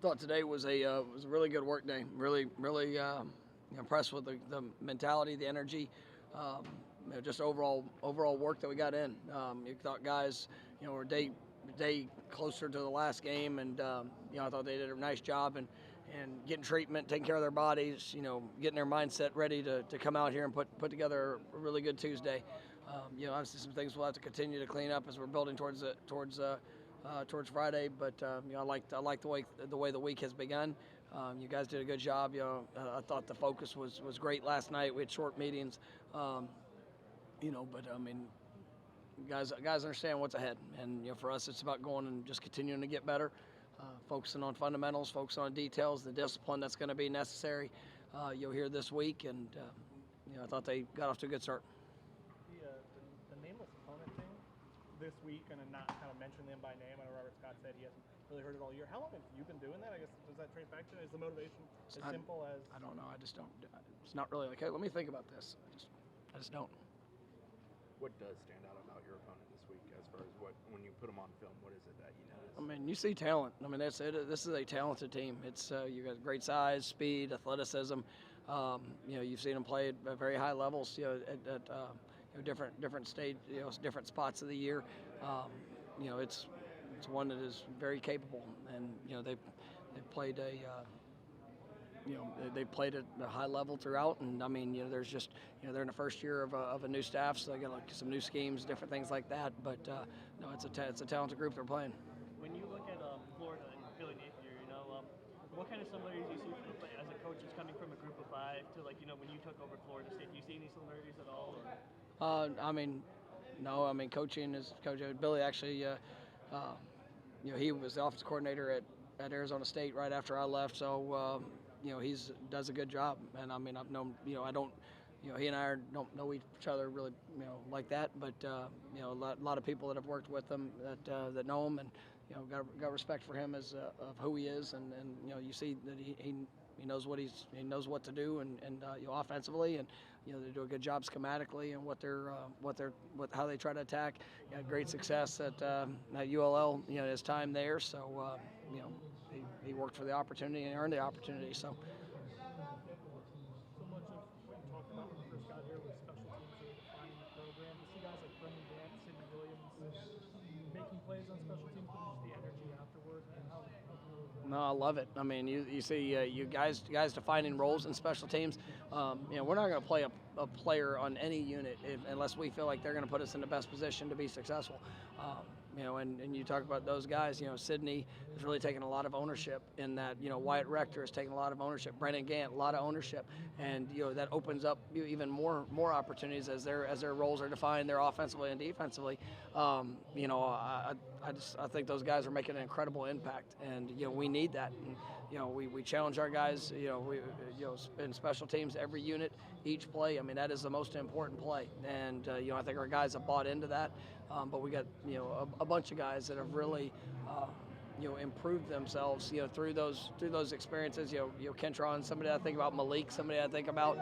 thought today was a really good work day. Really impressed with the mentality, the energy, just overall work that we got in. You thought guys, were day closer to the last game, and I thought they did a nice job and getting treatment, taking care of their bodies, getting their mindset ready to come out here and put together a really good Tuesday. Obviously some things we'll have to continue to clean up as we're building towards Friday, but I like the way the week has begun. You guys did a good job. I thought the focus was great last night. We had short meetings, but I mean, guys understand what's ahead, and for us it's about going and just continuing to get better, focusing on fundamentals, focusing on details, the discipline that's going to be necessary. Here this week, and I thought they got off to a good start. The nameless opponent thing this week, and then not kind of mention them by name. I know Robert Scott said he hasn't really heard it all year. How long have you been doing that? I guess, does that trace back to? Is the motivation simple as? I don't know. I just don't. It's not really like, hey, let me think about this. I just don't. What does stand out about your opponent this week, as far as when you put them on film, what is it that you notice? I mean, you see talent. I mean, that's it. This is a talented team. It's you got great size, speed, athleticism. You've seen them play at very high levels. At different stage, different spots of the year. It's one that is very capable, and they played they played at a high level throughout, and I mean, there's just they're in the first year of a new staff, so they got some new schemes, different things like that. But no, it's a talented group they're playing. When you look at Florida and Billy Napier, what kind of similarities do you see as a coach that's coming from a group of five to when you took over Florida State? Do you see any similarities at all? I mean, no. I mean, coaching is coach. Billy actually, he was the offensive coordinator at Arizona State right after I left. So, he's does a good job. And I mean, I've known, I don't, he and I don't know each other really, like that. But a lot of people that have worked with him that know him, and got respect for him as of who he is, and you see that he knows what to do, and offensively, and they do a good job schematically and how they try to attack. He had great success at ULL, his time there. So he worked for the opportunity and earned the opportunity. So. So much of what you talked about when you first got here was special teams really defining the program. To see guys like Brendan Grant, Sidney Williams making plays on special teams, but just the energy afterward, and how No, I love it. I mean, you see you guys defining roles in special teams. We're not going to play a player on any unit unless we feel like they're going to put us in the best position to be successful. And you talk about those guys. Sidney has really taken a lot of ownership in that. Wyatt Rector has taken a lot of ownership. Brennan Gant, a lot of ownership, and that opens up even more opportunities as their roles are defined, there offensively and defensively. I think those guys are making an incredible impact, and we need that. And, we challenge our guys. In special teams, every unit, each play. I mean, that is the most important play, and I think our guys have bought into that. But we got a bunch of guys that have really improved themselves through those experiences. Kentron, somebody I think about, Malik, somebody I think about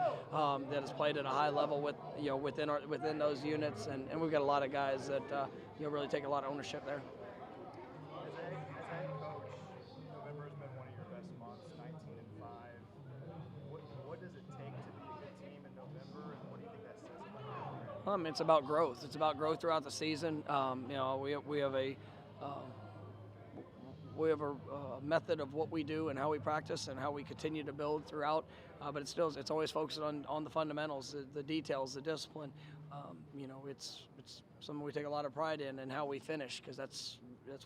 that has played at a high level within those units, and we've got a lot of guys that really take a lot of ownership there. As a head coach, November has been one of your best months, 19-5. What does it take to be a good team in November, and what do you think that says about you? It's about growth. It's about growth throughout the season. We have a method of what we do and how we practice and how we continue to build throughout. But it's always focused on the fundamentals, the details, the discipline. It's something we take a lot of pride in, and how we finish, because that's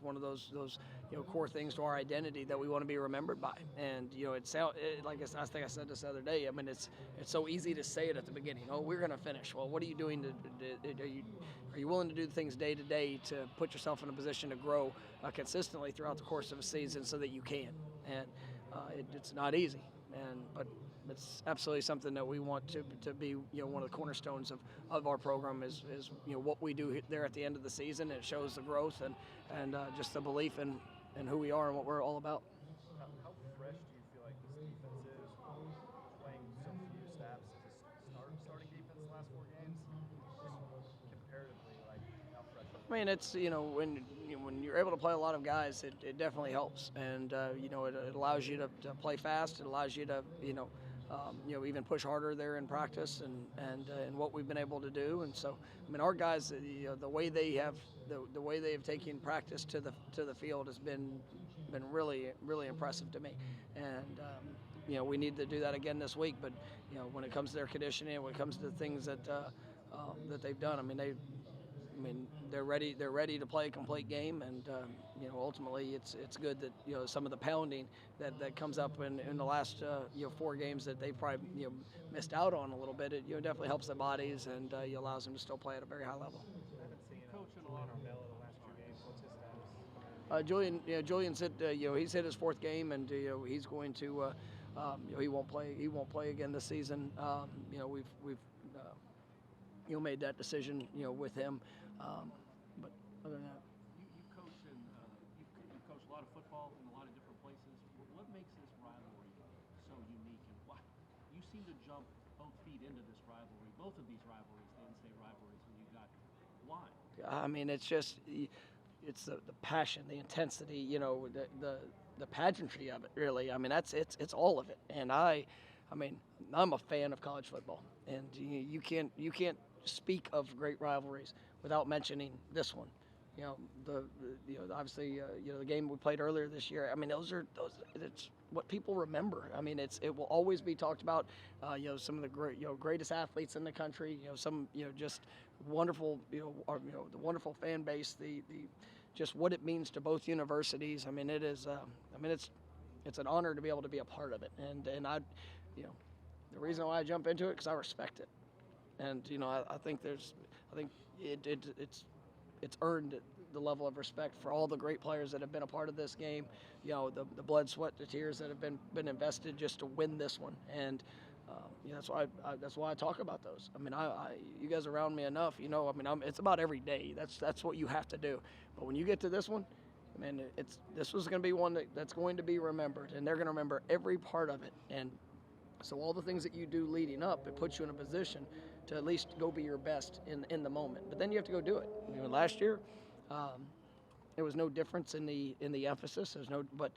one of those core things to our identity that we want to be remembered by. And like I think I said this the other day. I mean, it's so easy to say it at the beginning. Oh, we're going to finish. Well, what are you doing? Are you willing to do things day to day to put yourself in a position to grow consistently throughout the course of a season so that you can? And it's not easy, but it's absolutely something that we want to be one of the cornerstones of our program is what we do there at the end of the season. It shows the growth and just the belief in who we are and what we're all about. How fresh do you feel like this defense is, playing so few snaps as a starting defense the last 4 games? Just comparatively, like, how fresh? I mean, it's when when you're able to play a lot of guys, it definitely helps, and it allows you to play fast. It allows you to even push harder there in practice, and what we've been able to do. And so, I mean, our guys, the way they have taken practice to the field has been really impressive to me, and we need to do that again this week. But when it comes to their conditioning, when it comes to the things that they've done, they're ready to play a complete game, and ultimately it's good that some of the pounding that comes up in the last 4 games that they probably missed out on a little bit. It definitely helps their bodies, and allows them to still play at a very high level. Coaching a lot on Bell in the last 2 games. What's his status? Julian's hit he's hit his 4th game, and he's going to he won't play again this season. We've made that decision with him. But other than that, you coach you coach a lot of football in a lot of different places. What makes this rivalry so unique, and why you seem to jump both feet into this rivalry, both of these rivalries, the in-state rivalries, and you got why? I mean, it's just it's the passion, the intensity, the pageantry of it. Really, I mean, it's all of it. And I'm a fan of college football, and you can't speak of great rivalries without mentioning this one. Obviously the game we played earlier this year. I mean, it's what people remember. I mean, it will always be talked about. Some of the greatest athletes in the country. Some just wonderful the wonderful fan base. The just what it means to both universities. I mean, it is. It's an honor to be able to be a part of it. And I, the reason why I jump into it because I respect it. And I think it's earned the level of respect for all the great players that have been a part of this game. The blood, sweat, the tears that have been invested just to win this one. And that's why I talk about those. I mean, you guys around me enough. It's about every day. That's what you have to do. But when you get to this one, this was going to be one that's going to be remembered, and they're going to remember every part of it. And so all the things that you do leading up, it puts you in a position to at least go be your best in the moment. But then you have to go do it. Last year, there was no difference in the emphasis. But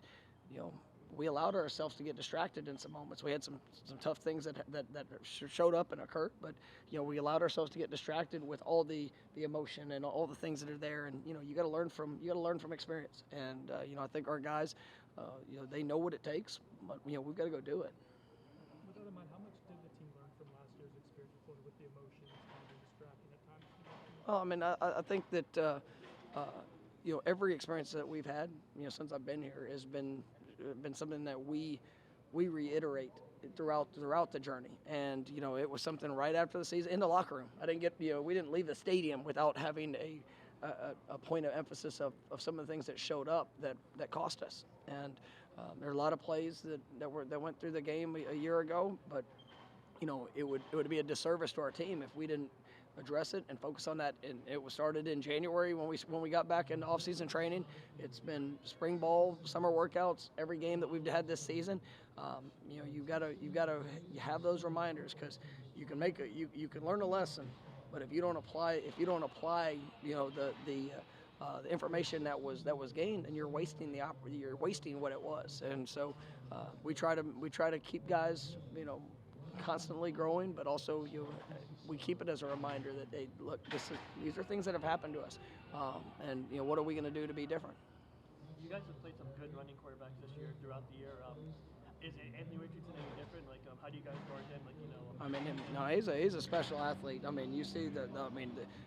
we allowed ourselves to get distracted in some moments. We had some tough things that showed up and occurred, but we allowed ourselves to get distracted with all the emotion and all the things that are there. And you got to learn from experience. And I think our guys, they know what it takes, but we've got to go do it. With that in mind, how much did the team learn from last year's experience with Florida with the emotions and being distracted at times? I think that every experience that we've had since I've been here has been something that we reiterate throughout the journey. And it was something right after the season in the locker room. We didn't leave the stadium without having a point of emphasis of some of the things that showed up that cost us. And there are a lot of plays that went through the game a year ago, but it would be a disservice to our team if we didn't address it and focus on that. And it was started in January when we got back into off-season training. It's been spring ball, summer workouts, every game that we've had this season. You've got to have those reminders, because you can learn a lesson, but if you don't apply the information that was gained, then you're wasting what it was. And so we try to keep guys constantly growing, but also we keep it as a reminder that these are things that have happened to us, and what are we going to do to be different? You guys have played some good running quarterbacks this year throughout the year. Is Anthony Richardson any different? Like, how do you guys guard him? He's a special athlete. I mean, you see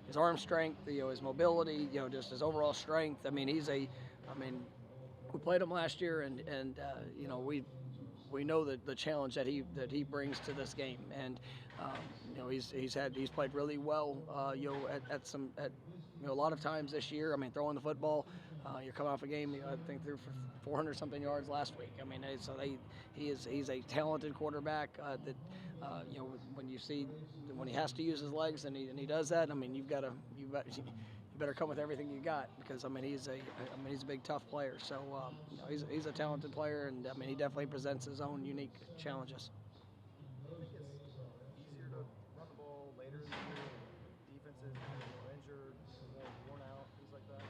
his arm strength, his mobility, just his overall strength. I mean, we played him last year, and we know the challenge that he brings to this game, and he's played really well. At a lot of times this year. I mean, throwing the football. You're coming off a game, I think, threw for 400 something yards last week. I mean, he's a talented quarterback that when he has to use his legs and he does that. I mean, you better come with everything you got, because he's a big tough player. So he's a talented player, and he definitely presents his own unique challenges. Do you think it's easier to run the ball later in the year when defenses are more injured, more worn out, things like that?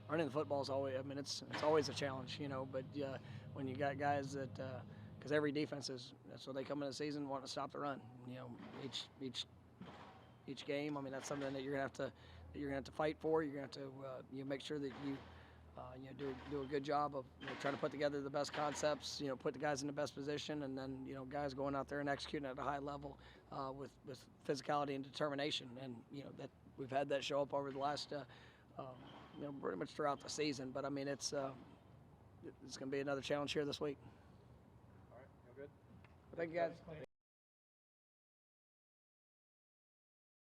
running the football is always, I mean, it's always a challenge, you know. But when you got guys that, because every defense is, so they come in the season wanting to stop the run. You know, each game. I mean, that's something that you're gonna have to fight for. You're gonna have to you make sure that you do a good job of trying to put together the best concepts. You know, put the guys in the best position, and then guys going out there and executing at a high level with physicality and determination. And that we've had that show up over the last pretty much throughout the season. But I mean, it's going to be another challenge here this week. All right, feel good? Thank you, guys.